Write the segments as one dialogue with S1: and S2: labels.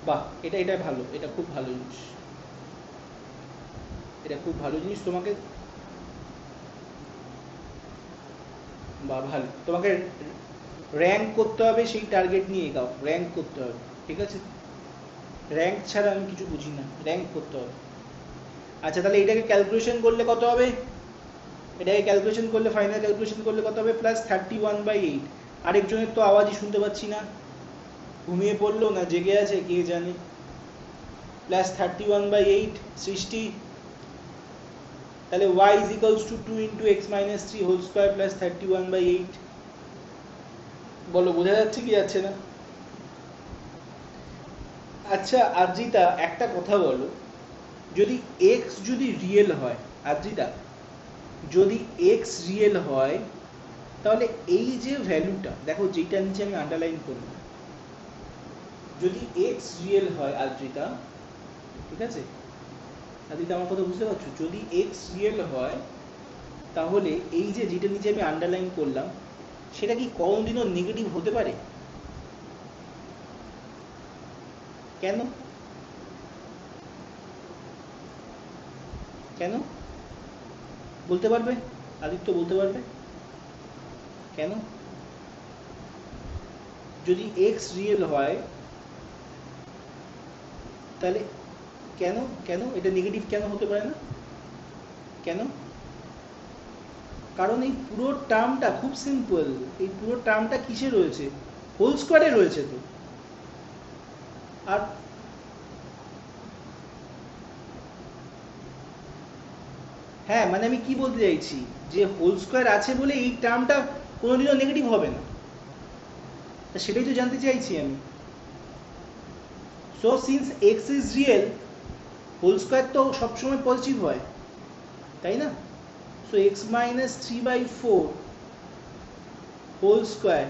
S1: বাহ, এটা এটা ভালো, এটা খুব ভালো জিনিস, এটা খুব ভালো জিনিস তোমাকে। বা ভালো, তোমাকে র্যাঙ্ক করতে হবে, সেই টার্গেট নিয়ে এগাও, র্যাঙ্ক করতে হবে, ঠিক আছে? র্যাঙ্ক ছাড়া আমি কিছু বুঝি না, র্যাঙ্ক করতে হবে। আচ্ছা, তাহলে এটাকে ক্যালকুলেশন করলে কত হবে? এটাকে ক্যালকুলেশন করলে, ফাইনাল ক্যালকুলেশন করলে কত হবে? +31/8। আরেকজনের তো আওয়াজই শুনতে পাচ্ছি না, ঘুমিয়ে পড়লো না জেগে আছে কে জানে। +31/8 সৃষ্টি। তাহলে y is equals to 2 into x minus 3 whole square plus 31/8। বলো, বোঝা যাচ্ছে কি যাচ্ছে না? আচ্ছা আদ্রিতা, একটা কথা বলো, যদি x যদি রিয়েল হয়, আদ্রিতা, যদি x রিয়েল হয়, তাহলে এই যে ভ্যালুটা দেখো, যেটা নিচে আমি আন্ডারলাইন করলাম, যদি x রিয়েল হয় আদ্রিতা, ঠিক আছে আদ্রিতা, আমার কথা বুঝতে পারছো? যদি x রিয়েল হয়, তাহলে এই যে যেটা নিচে আমি আন্ডারলাইন করলাম, সেটা কি কোনোদিনও নেগেটিভ হতে পারে? কেন? কেন বলতে পারবে? আদিত্য বলতে পারবে কেন? যদি এক্স রিয়েল হয়, তাহলে কেন, কেন এটা নেগেটিভ কেন হতে পারে না? কেন? কারণ এই পুরো টার্মটা খুব সিম্পল, এই পুরো টার্মটা কিসে রয়েছে? হোল স্কোয়ারে রয়েছে তো। আর হ্যাঁ, মানে আমি কি বলতে চাইছি, যে হোল স্কোয়ার আছে বলে এই টার্মটা কোনোদিনও নেগেটিভ হবে না, সেটাই তো জানতে চাইছি আমি। So since X is real, whole square তো সবসময় পজিটিভ হয়, তাই না? So X minus 3/4 whole square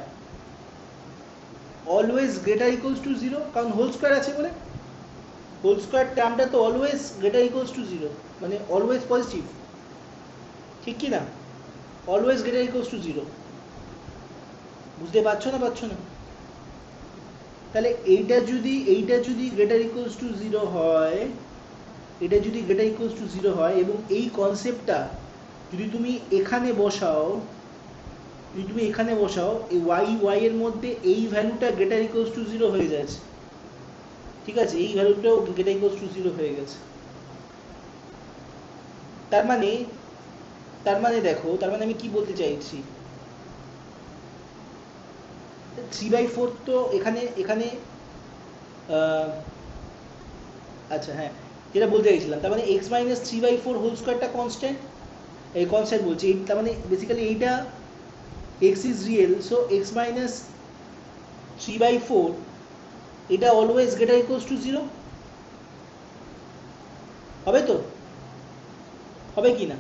S1: always greater equals to 0, কারণ হোল স্কোয়ার আছে বলে। হোল স্কোয়ার টার্মটা তো অলওয়েজ গ্রেটার ইকুয়ালস টু 0, মানে অলওয়েজ পজিটিভ, ঠিক কি না? Always greater equals to 0। বুঝতে পারছো না, পারছো না? তাহলে এইটা যদি গ্রেটার ইকুয়ালস টু 0 হয়, এটা যদি গ্রেটার ইকুয়ালস টু 0 হয়, এবং এই কনসেপ্টটা যদি তুমি এখানে বসাও, যদি তুমি এখানে বসাও, এই ওয়াই এর মধ্যে এই ভ্যালুটা গ্রেটার ইকুয়ালস টু 0 হয়ে যাচ্ছে, ঠিক আছে? এই ভ্যালুটাও গ্রেটার ইকুয়ালস টু 0 হয়ে গেছে। তার মানে, দেখো, তার মানে আমি কি বলতে চাইছি, 3/4 তো এখানে এখানে আচ্ছা হ্যাঁ, যেটা বলতে চাইছিলাম, তার মানে এক্স মাইনাস 3/4 হোল স্কোয়ারটা কনস্ট্যান্ট, এই কনস্ট্যান্ট বলছি, তার মানে বেসিক্যালি এইটা x is real, so X minus 3/4 এটা অলওয়েজ গ্রেটার ইকুয়ালস টু 0 হবে তো, হবে কি না?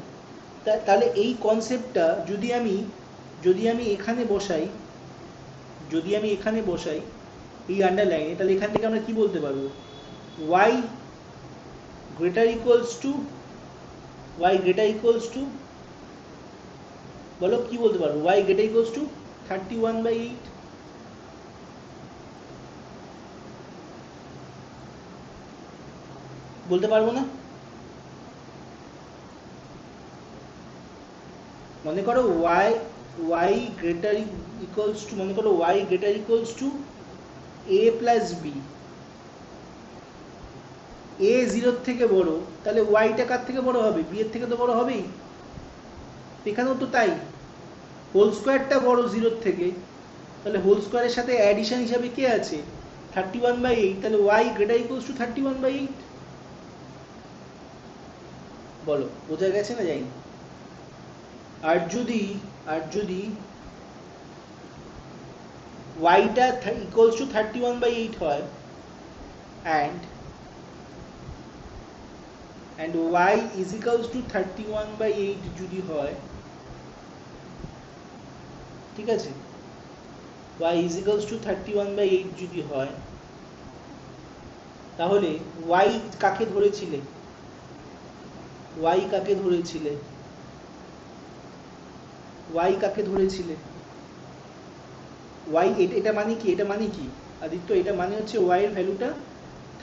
S1: তাহলে এই কনসেপ্টটা যদি আমি এখানে বসাই, যদি আমি এখানে বসাই এই আন্ডারলাইনে, তাহলে এখান থেকে আমরা কি বলতে পারবো? y গ্রেটার ইকুয়ালস টু, বলো কি বলতে পারবো? y greater equals two 31/8। বলতে পারবো না? মনে করো y গ্রেটার ইকুয়ালস টু, মনে করো y greater equals two a plus b, a 0 থেকে বড়, তাহলে ওয়াইটা কার থেকে বড় হবে? বি এর থেকে তো বড় হবেই। এখানেও তো তাই, হোল স্কোয়ারটা বড় 0 থেকে, তাহলে হোল স্কোয়ারের সাথে অ্যাডিশন হিসাবে কে আছে? 31/8, তাহলে ওয়াই গ্রেটার ইকুয়ালস টু 31/8। বলো, বোঝা গেছে না? যাই, আর যদি ওয়াইটা ইকুয়ালস টু 31/8 হয়, and y is equals to 31/8 যদি হয়, ঠিক আছে, y is equals to 31/8 যদি হয়, তাহলে y কাকে ধরেছিলে? y কাকে ধরেছিলে? y কাকে ধরেছিলে? y এটা মানে কি? এটা মানে কি আদিত্য? এটা মানে হচ্ছে y এর ভ্যালুটা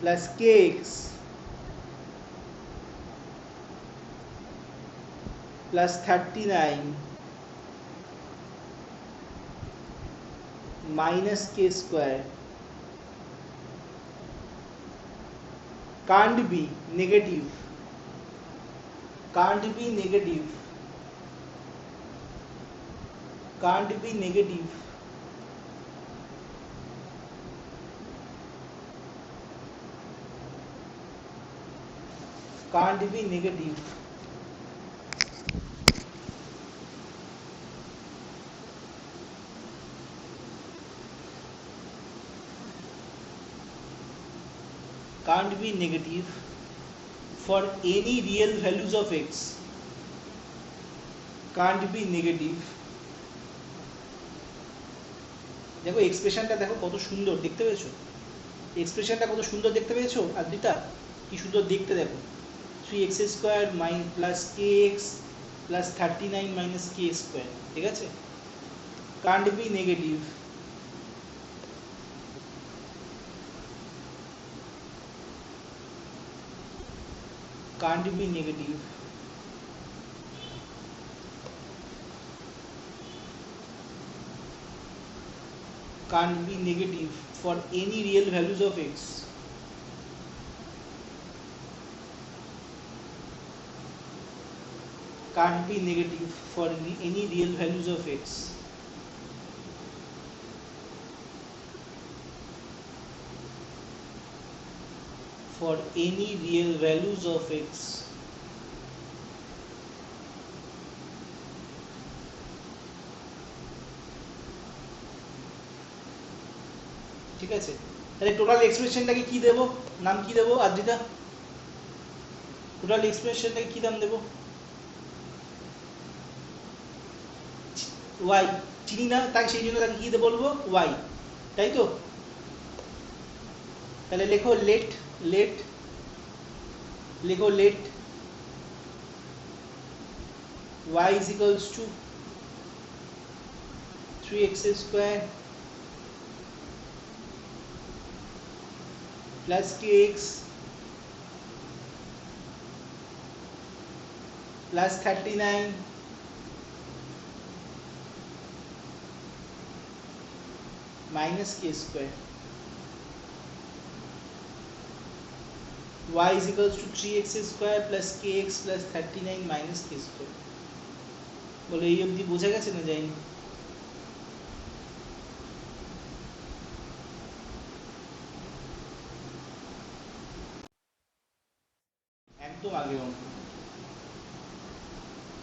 S1: plus kx plus 39 minus k square can't be negative, can't be negative, can't be negative, can't be negative, can't be negative for any real values of x, can't be negative। দেখো এক্সপ্রেশনটা দেখো কত সুন্দর দেখতে পেয়েছো, এক্সপ্রেশনটা কত সুন্দর দেখতে পেয়েছো আদ্রিতা, কি সুন্দর দেখতে দেখো, 3x square plus kx plus 39 minus k square, ঠিক আছে, can't be negative, can't be negative, can't be negative for any real values of x, can't be negative for any real values of x, for any real values of x, ঠিক আছে। তাহলে total এক্সপ্রেশনটাকে কি দেব, নাম কি দেব Adrita, total এক্সপ্রেশনটাকে কি নাম দেব, y, চিনি না তাই সেই জন্য তাকে কি বলবো y, তাই তো। তাহলে লেখো লেট, লেট লেখো late y is equals to 3x square plus kx plus 39 minus k square, y is equals to 3x square plus kx plus 39 minus k square। বলো এই অবধি বোঝা গেছে না যায়নি? একদম আগের অঙ্ক।